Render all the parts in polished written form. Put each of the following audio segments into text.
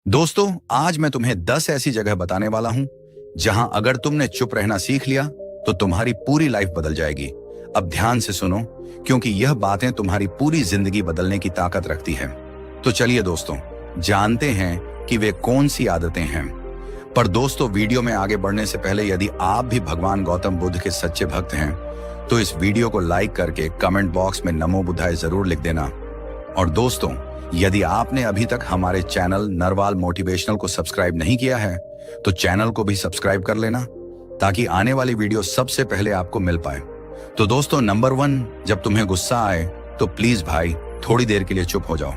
दोस्तों, आज मैं तुम्हें 10 ऐसी जगह बताने वाला हूं जहां अगर तुमने चुप रहना सीख लिया तो तुम्हारी पूरी लाइफ बदल जाएगी। अब ध्यान से सुनो, क्योंकि यह बातें तुम्हारी पूरी जिंदगी बदलने की ताकत रखती है। तो चलिए दोस्तों, जानते हैं कि वे कौन सी आदतें हैं। पर दोस्तों, वीडियो में आगे बढ़ने से पहले यदि आप भी भगवान गौतम बुद्ध के सच्चे भक्त हैं तो इस वीडियो को लाइक करके कमेंट बॉक्स में नमो बुद्धाय जरूर लिख देना। और दोस्तों, यदि आपने अभी तक हमारे चैनल नरवाल मोटिवेशनल को सब्सक्राइब नहीं किया है तो चैनल को भी सब्सक्राइब कर लेना, ताकि आने वाली वीडियो सबसे पहले आपको मिल पाए। तो दोस्तों, नंबर 1, जब तुम्हें गुस्सा आए तो प्लीज भाई थोड़ी देर के लिए चुप हो जाओ।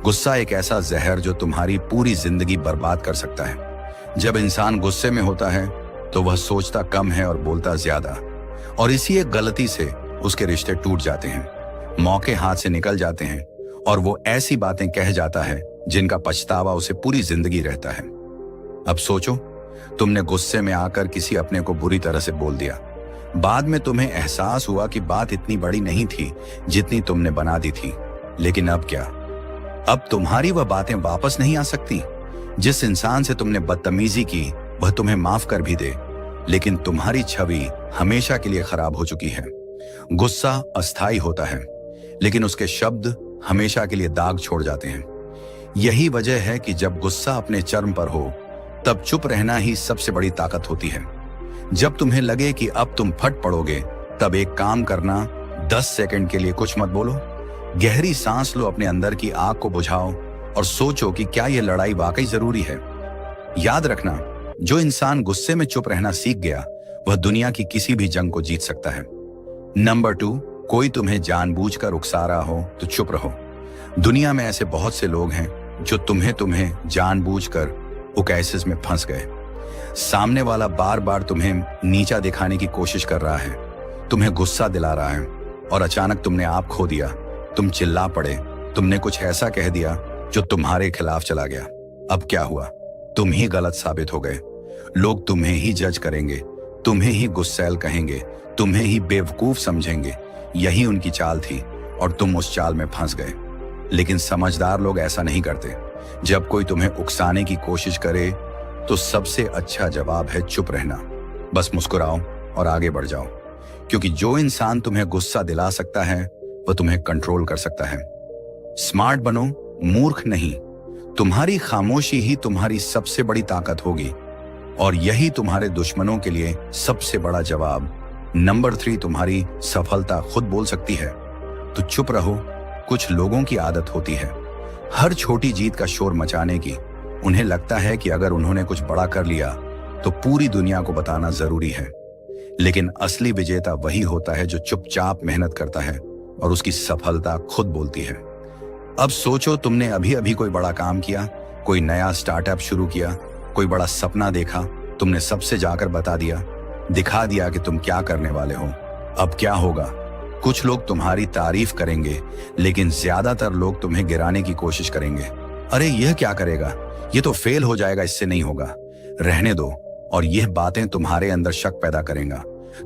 गुस्सा एक ऐसा जहर जो तुम्हारी पूरी जिंदगी बर्बाद कर सकता है। जब इंसान गुस्से में होता है तो वह सोचता कम है और बोलता ज्यादा, और इसी एक गलती से उसके रिश्ते टूट जाते हैं, मौके हाथ से निकल जाते हैं और वो ऐसी बातें कह जाता है जिनका पछतावा उसे पूरी जिंदगी रहता है। अब सोचो, तुमने गुस्से में आकर किसी अपने को बुरी तरह से बोल दिया। बाद में तुम्हें एहसास हुआ कि बात इतनी बड़ी नहीं थी जितनी तुमने बना दी थी। लेकिन अब क्या? अब तुम्हारी वह बातें वापस नहीं आ सकती। जिस इंसान से तुमने बदतमीजी की वह तुम्हें माफ कर भी दे, लेकिन तुम्हारी छवि हमेशा के लिए खराब हो चुकी है। गुस्सा अस्थायी होता है, लेकिन उसके शब्द हमेशा के लिए दाग छोड़ जाते हैं। यही वजह है कि जब गुस्सा अपने चरम पर हो तब चुप रहना ही सबसे बड़ी ताकत होती है। जब तुम्हें लगे कि अब तुम फट पड़ोगे तब एक काम करना, 10 सेकंड के लिए कुछ मत बोलो। गहरी सांस लो, अपने अंदर की आग को बुझाओ और सोचो कि क्या यह लड़ाई वाकई जरूरी है। याद रखना, जो इंसान गुस्से में चुप रहना सीख गया वह दुनिया की किसी भी जंग को जीत सकता है। नंबर 2, कोई तुम्हें जानबूझकर उकसा रहा हो तो चुप रहो। दुनिया में ऐसे बहुत से लोग हैं जो तुम्हें जानबूझकर ओएसिस में फंस गए। सामने वाला बार बार तुम्हें नीचा दिखाने की कोशिश कर रहा है, तुम्हें गुस्सा दिला रहा है, और अचानक तुमने आप खो दिया। तुम चिल्ला पड़े, तुमने कुछ ऐसा कह दिया जो तुम्हारे खिलाफ चला गया। अब क्या हुआ? तुम ही गलत साबित हो गए। लोग तुम्हें ही जज करेंगे, तुम्हें ही गुस्सैल कहेंगे, तुम्हें ही बेवकूफ समझेंगे। यही उनकी चाल थी और तुम उस चाल में फंस गए। लेकिन समझदार लोग ऐसा नहीं करते। जब कोई तुम्हें उकसाने की कोशिश करे तो सबसे अच्छा जवाब है चुप रहना। बस मुस्कुराओ और आगे बढ़ जाओ, क्योंकि जो इंसान तुम्हें गुस्सा दिला सकता है वह तुम्हें कंट्रोल कर सकता है। स्मार्ट बनो, मूर्ख नहीं। तुम्हारी खामोशी ही तुम्हारी सबसे बड़ी ताकत होगी, और यही तुम्हारे दुश्मनों के लिए सबसे बड़ा जवाब। नंबर 3, तुम्हारी सफलता खुद बोल सकती है। तो चुप रहो। कुछ लोगों की आदत होती है हर छोटी जीत का शोर मचाने की। उन्हें लगता है कि अगर उन्होंने कुछ बड़ा कर लिया तो पूरी दुनिया को बताना जरूरी है। लेकिन असली विजेता वही होता है जो चुपचाप मेहनत करता है और उसकी सफलता खुद बोलती है। अब सोचो, तुमने अभी अभी कोई बड़ा काम किया, कोई नया स्टार्टअप शुरू किया, कोई बड़ा सपना देखा, तुमने सबसे जाकर बता दिया, दिखा दिया कि तुम क्या करने वाले हो। अब क्या होगा? कुछ लोग तुम्हारी तारीफ करेंगे, लेकिन ज्यादातर लोग तुम्हें गिराने की कोशिश करेंगे। अरे यह क्या करेगा, ये तो फेल हो जाएगा, इससे नहीं होगा, रहने दो। और यह बातें तुम्हारे अंदर शक पैदा करेंगे।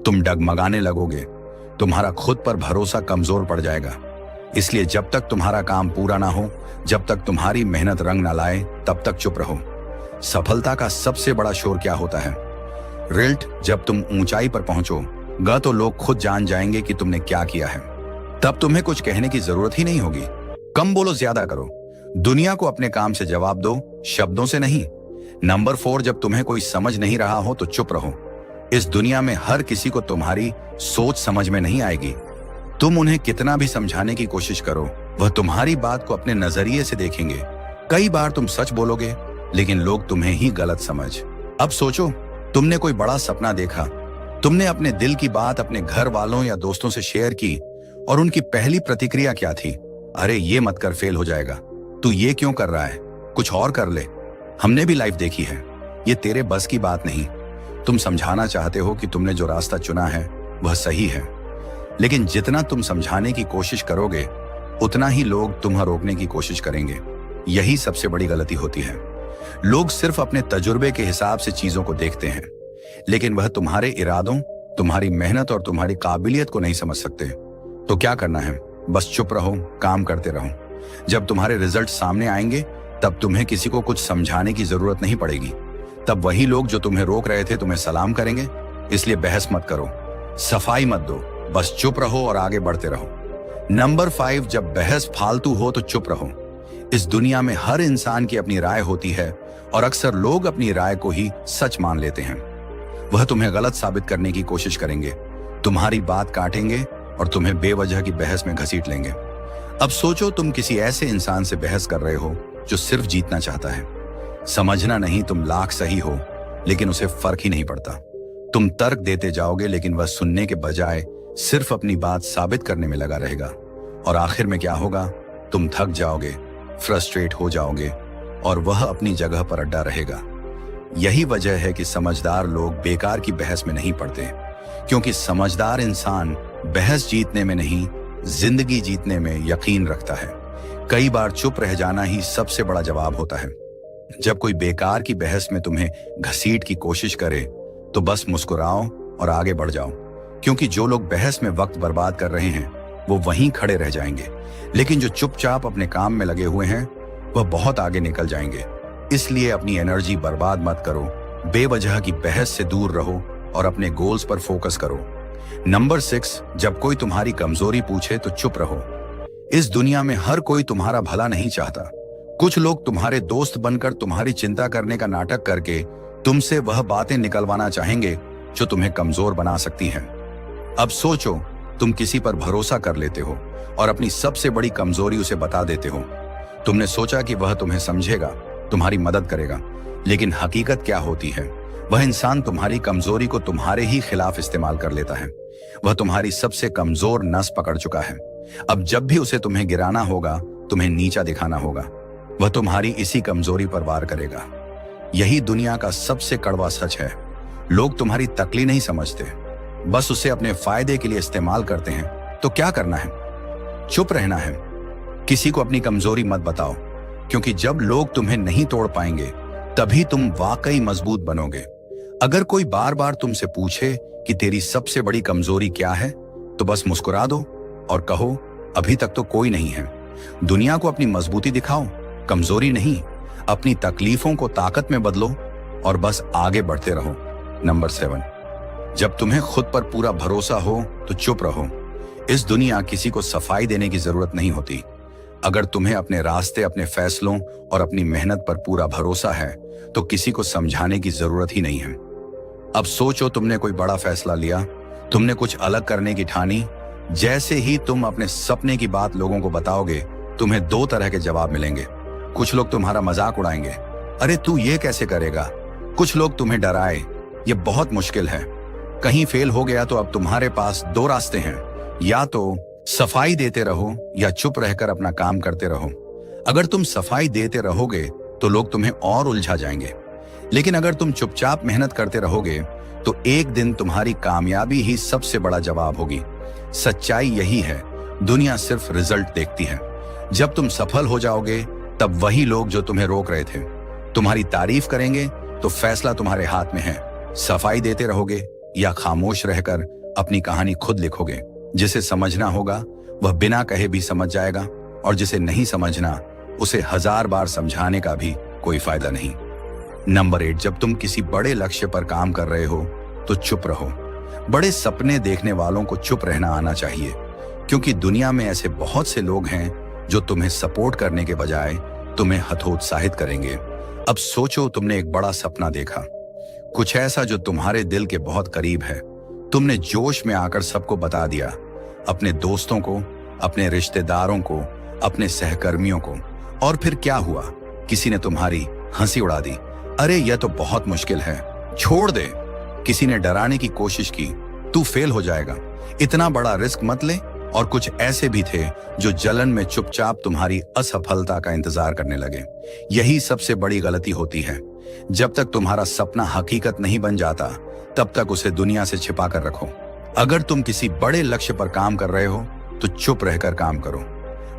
तुम डगमगाने लगोगे, तुम्हारा खुद पर भरोसा कमजोर पड़ जाएगा। इसलिए जब तक तुम्हारा काम पूरा ना हो, जब तक तुम्हारी मेहनत रंग ना लाए, तब तक चुप रहो। सफलता का सबसे बड़ा शोर क्या होता है? रिल्ट, जब तुम ऊंचाई पर पहुंचोगे तो लोग खुद जान जाएंगे कि तुमने क्या किया है। तब तुम्हें कुछ कहने की जरूरत ही नहीं होगी। कम बोलो, ज्यादा करो। दुनिया को अपने काम से जवाब दो, शब्दों से नहीं। नंबर 4, जब तुम्हें कोई समझ नहीं रहा हो तो चुप रहो। इस दुनिया में हर किसी को तुम्हारी सोच समझ में नहीं आएगी। तुम उन्हें कितना भी समझाने की कोशिश करो, वह तुम्हारी बात को अपने नजरिए से देखेंगे। कई बार तुम सच बोलोगे, लेकिन लोग तुम्हें ही गलत समझ। अब सोचो, तुमने कोई बड़ा सपना देखा, तुमने अपने दिल की बात अपने घर वालों या दोस्तों से शेयर की, और उनकी पहली प्रतिक्रिया क्या थी? अरे ये मत कर, फेल हो जाएगा, तू ये क्यों कर रहा है, कुछ और कर ले। हमने भी लाइफ देखी है, ये तेरे बस की बात नहीं। तुम समझाना चाहते हो कि तुमने जो रास्ता चुना है वह सही है, लेकिन जितना तुम समझाने की कोशिश करोगे उतना ही लोग तुम्हें रोकने की कोशिश करेंगे। यही सबसे बड़ी गलती होती है। लोग सिर्फ अपने तजुर्बे के हिसाब से चीजों को देखते हैं, लेकिन वह तुम्हारे इरादों, तुम्हारी मेहनत और तुम्हारी काबिलियत को नहीं समझ सकते। तो क्या करना है? बस चुप रहो, काम करते रहो। जब तुम्हारे रिजल्ट सामने आएंगे तब तुम्हें किसी को कुछ समझाने की जरूरत नहीं पड़ेगी। तब वही लोग जो तुम्हें रोक रहे थे तुम्हें सलाम करेंगे। इसलिए बहस मत करो, सफाई मत दो, बस चुप रहो और आगे बढ़ते रहो। नंबर 5, जब बहस फालतू हो तो चुप रहो। इस दुनिया में हर इंसान की अपनी राय होती है और अक्सर लोग अपनी राय को ही सच मान लेते हैं। वह तुम्हें गलत साबित करने की कोशिश करेंगे, तुम्हारी बात काटेंगे और तुम्हें बेवजह की बहस में घसीट लेंगे। अब सोचो, तुम किसी ऐसे इंसान से बहस कर रहे हो जो सिर्फ जीतना चाहता है। समझना नहीं, तुम लाख सही हो लेकिन उसे फर्क ही नहीं पड़ता। तुम तर्क देते जाओगे लेकिन वह सुनने के बजाय सिर्फ अपनी बात साबित करने में लगा रहेगा। और आखिर में क्या होगा? तुम थक जाओगे, फ्रस्ट्रेट हो जाओगे और वह अपनी जगह पर अड्डा रहेगा। यही वजह है कि समझदार लोग बेकार की बहस में नहीं पड़ते, क्योंकि समझदार इंसान बहस जीतने में नहीं, जिंदगी जीतने में यकीन रखता है। कई बार चुप रह जाना ही सबसे बड़ा जवाब होता है। जब कोई बेकार की बहस में तुम्हें घसीट की कोशिश करे तो बस मुस्कुराओ और आगे बढ़ जाओ, क्योंकि जो लोग बहस में वक्त बर्बाद कर रहे हैं वो वहीं खड़े रह जाएंगे, लेकिन जो चुपचाप अपने काम में लगे हुए हैं वह बहुत आगे निकल जाएंगे। इसलिए अपनी एनर्जी बर्बाद मत करो, बेवजह की बहस से दूर रहो और अपने गोल्स पर फोकस करो। नंबर 6, जब कोई तुम्हारी कमजोरी पूछे तो चुप रहो। इस दुनिया में हर कोई तुम्हारा भला नहीं चाहता। कुछ लोग तुम्हारे दोस्त बनकर तुम्हारी चिंता करने का नाटक करके तुमसे वह बातें निकलवाना चाहेंगे जो तुम्हें कमजोर बना सकती हैं। अब सोचो, तुम किसी पर भरोसा कर लेते हो और अपनी सबसे बड़ी कमजोरी उसे बता देते हो। तुमने सोचा कि वह तुम्हें समझेगा, तुम्हारी मदद करेगा, लेकिन हकीकत क्या होती है? वह इंसान तुम्हारी कमजोरी को तुम्हारे ही खिलाफ इस्तेमाल कर लेता है। वह तुम्हारी सबसे कमजोर नस पकड़ चुका है। अब जब भी उसे तुम्हें गिराना होगा, तुम्हें नीचा दिखाना होगा, वह तुम्हारी इसी कमजोरी पर वार करेगा। यही दुनिया का सबसे कड़वा सच है। लोग तुम्हारी तकलीफ नहीं समझते, बस उसे अपने फायदे के लिए इस्तेमाल करते हैं। तो क्या करना है? चुप रहना है। किसी को अपनी कमजोरी मत बताओ, क्योंकि जब लोग तुम्हें नहीं तोड़ पाएंगे तभी तुम वाकई मजबूत बनोगे। अगर कोई बार बार तुमसे पूछे कि तेरी सबसे बड़ी कमजोरी क्या है, तो बस मुस्कुरा दो और कहो, अभी तक तो कोई नहीं है। दुनिया को अपनी मजबूती दिखाओ, कमजोरी नहीं। अपनी तकलीफों को ताकत में बदलो और बस आगे बढ़ते रहो। नंबर 7, जब तुम्हें खुद पर पूरा भरोसा हो तो चुप रहो। इस दुनिया किसी को सफाई देने की जरूरत नहीं होती। अगर तुम्हें अपने रास्ते, अपने फैसलों और अपनी मेहनत पर पूरा भरोसा है तो किसी को समझाने की जरूरत ही नहीं है। अब सोचो, तुमने कोई बड़ा फैसला लिया, तुमने कुछ अलग करने की ठानी। जैसे ही तुम अपने सपने की बात लोगों को बताओगे, तुम्हें 2 तरह के जवाब मिलेंगे। कुछ लोग तुम्हारा मजाक उड़ाएंगे, अरे तू ये कैसे करेगा। कुछ लोग तुम्हें डराए, ये बहुत मुश्किल है, कहीं फेल हो गया तो अब तुम्हारे पास 2 रास्ते हैं, या तो सफाई देते रहो या चुप रहकर अपना काम करते रहो। अगर तुम सफाई देते रहोगे तो लोग तुम्हें और उलझा जाएंगे, लेकिन अगर तुम चुपचाप मेहनत करते रहोगे तो एक दिन तुम्हारी कामयाबी ही सबसे बड़ा जवाब होगी। सच्चाई यही है, दुनिया सिर्फ रिजल्ट देखती है। जब तुम सफल हो जाओगे तब वही लोग जो तुम्हें रोक रहे थे तुम्हारी तारीफ करेंगे, तो फैसला तुम्हारे हाथ में है। सफाई देते रहोगे या खामोश रहकर अपनी कहानी खुद लिखोगे। जिसे समझना होगा वह बिना कहे भी समझ जाएगा, और जिसे नहीं समझना उसे 1000 बार समझाने का भी कोई फायदा नहीं। नंबर 8, जब तुम किसी बड़े लक्ष्य पर काम कर रहे हो तो चुप रहो। बड़े सपने देखने वालों को चुप रहना आना चाहिए, क्योंकि दुनिया में ऐसे बहुत से लोग हैं जो तुम्हें सपोर्ट करने के बजाय तुम्हें हतोत्साहित करेंगे। अब सोचो, तुमने एक बड़ा सपना देखा, कुछ ऐसा जो तुम्हारे दिल के बहुत करीब है। तुमने जोश में आकर सबको बता दिया, अपने दोस्तों को, अपने रिश्तेदारों को, अपने सहकर्मियों को, और फिर क्या हुआ? किसी ने तुम्हारी हंसी उड़ा दी, अरे यह तो बहुत मुश्किल है, छोड़ दे। किसी ने डराने की कोशिश की, तू फेल हो जाएगा, इतना बड़ा रिस्क मत ले। और कुछ ऐसे भी थे जो जलन में चुपचाप तुम्हारी असफलता का इंतजार करने लगे। यही सबसे बड़ी गलती होती है। जब तक तुम्हारा सपना हकीकत नहीं बन जाता तब तक उसे दुनिया से छिपा कर रखो। अगर तुम किसी बड़े लक्ष्य पर काम कर रहे हो तो चुप रहकर काम करो।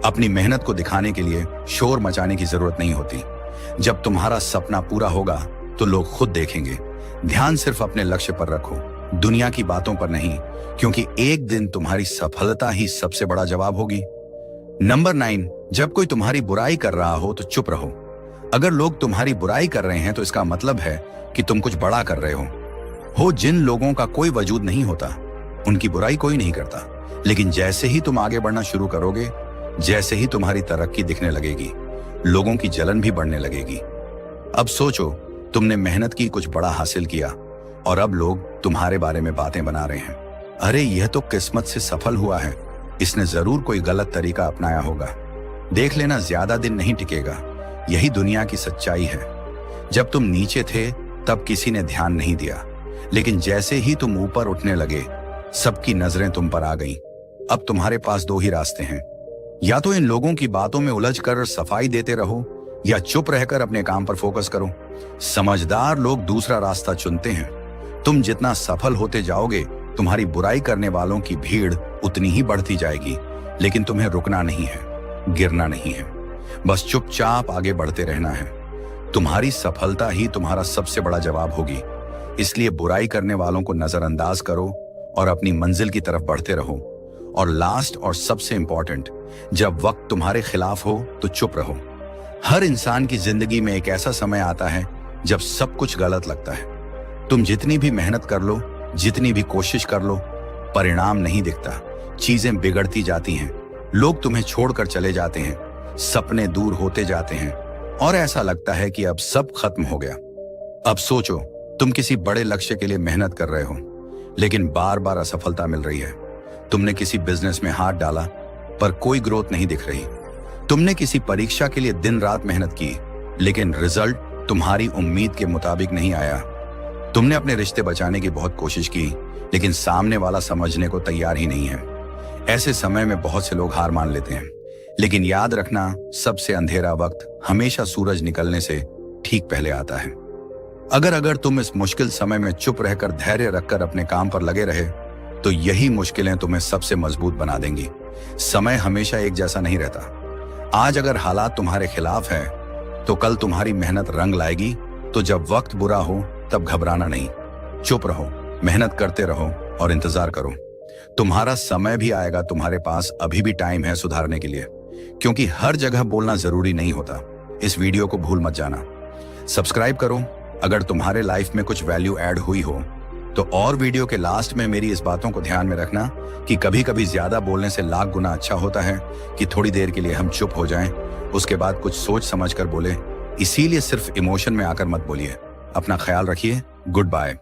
अपनी मेहनत को दिखाने के लिए शोर मचाने की जरूरत नहीं होती। जब तुम्हारा सपना पूरा होगा तो लोग खुद देखेंगे। ध्यान सिर्फ अपने लक्ष्य पर रखो, दुनिया की बातों पर नहीं, क्योंकि एक दिन तुम्हारी सफलता ही सबसे बड़ा जवाब होगी। नंबर 9, जब कोई तुम्हारी बुराई कर रहा हो तो चुप रहो। अगर लोग तुम्हारी बुराई कर रहे हैं तो इसका मतलब है कि तुम कुछ बड़ा कर रहे हो। जिन लोगों का कोई वजूद नहीं होता, उनकी बुराई कोई नहीं करता, लेकिन जैसे ही तुम आगे बढ़ना शुरू करोगे, जैसे ही तुम्हारी तरक्की दिखने लगेगी, लोगों की जलन भी बढ़ने लगेगी। अब सोचो, तुमने मेहनत की, कुछ बड़ा हासिल किया, और अब लोग तुम्हारे बारे में बातें बना रहे हैं। अरे यह तो किस्मत से सफल हुआ है, इसने जरूर कोई गलत तरीका अपनाया होगा। देख लेना, ज्यादा दिन नहीं टिकेगा। यही दुनिया की सच्चाई है। जब तुम नीचे थे तब किसी ने ध्यान नहीं दिया, लेकिन जैसे ही तुम ऊपर उठने लगे, सबकी नजरें तुम पर आ गईं। अब तुम्हारे पास दो ही रास्ते हैं, या तो इन लोगों की बातों में उलझकर सफाई देते रहो, या चुप रहकर अपने काम पर फोकस करो। समझदार लोग दूसरा रास्ता चुनते हैं। तुम जितना सफल होते जाओगे, तुम्हारी बुराई करने वालों की भीड़ उतनी ही बढ़ती जाएगी, लेकिन तुम्हें रुकना नहीं है, गिरना नहीं है, बस चुपचाप आगे बढ़ते रहना है। तुम्हारी सफलता ही तुम्हारा सबसे बड़ा जवाब होगी। इसलिए बुराई करने वालों को नजरअंदाज करो और अपनी मंजिल की तरफ बढ़ते रहो। और लास्ट और सबसे इंपॉर्टेंट, जब वक्त तुम्हारे खिलाफ हो तो चुप रहो। हर इंसान की जिंदगी में एक ऐसा समय आता है जब सब कुछ गलत लगता है। तुम जितनी भी मेहनत कर लो, जितनी भी कोशिश कर लो, परिणाम नहीं दिखता। चीजें बिगड़ती जाती हैं, लोग तुम्हें छोड़कर चले जाते हैं, सपने दूर होते जाते हैं, और ऐसा लगता है कि अब सब खत्म हो गया। अब सोचो, तुम किसी बड़े लक्ष्य के लिए मेहनत कर रहे हो, लेकिन बार बार असफलता मिल रही है। तुमने किसी बिजनेस में हाथ डाला, पर कोई ग्रोथ नहीं दिख रही। तुमने किसी परीक्षा के लिए दिन रात मेहनत की, लेकिन रिजल्ट तुम्हारी उम्मीद के मुताबिक नहीं आया। तुमने अपने रिश्ते बचाने की बहुत कोशिश की, लेकिन सामने वाला समझने को तैयार ही नहीं है। ऐसे समय में बहुत से लोग हार मान लेते हैं, लेकिन याद रखना, सबसे अंधेरा वक्त हमेशा सूरज निकलने से ठीक पहले आता है। अगर तुम इस मुश्किल समय में चुप रहकर, धैर्य रखकर अपने काम पर लगे रहे, तो यही मुश्किलें तुम्हें सबसे मजबूत बना देंगी। समय हमेशा एक जैसा नहीं रहता। आज अगर हालात तुम्हारे खिलाफ है, तो कल तुम्हारी मेहनत रंग लाएगी। तो जब वक्त बुरा हो तब घबराना नहीं, चुप रहो, मेहनत करते रहो और इंतजार करो। तुम्हारा समय भी आएगा। तुम्हारे पास अभी भी टाइम है सुधारने के लिए, क्योंकि हर जगह बोलना जरूरी नहीं होता। इस वीडियो को भूल मत जाना, सब्सक्राइब करो अगर तुम्हारे लाइफ में कुछ वैल्यू ऐड हुई हो तो। और वीडियो के लास्ट में मेरी इस बातों को ध्यान में रखना कि कभी कभी ज्यादा बोलने से लाख गुना अच्छा होता है कि थोड़ी देर के लिए हम चुप हो जाएं, उसके बाद कुछ सोच समझ कर बोले। इसीलिए सिर्फ इमोशन में आकर मत बोलिए। अपना ख्याल रखिए। Good bye.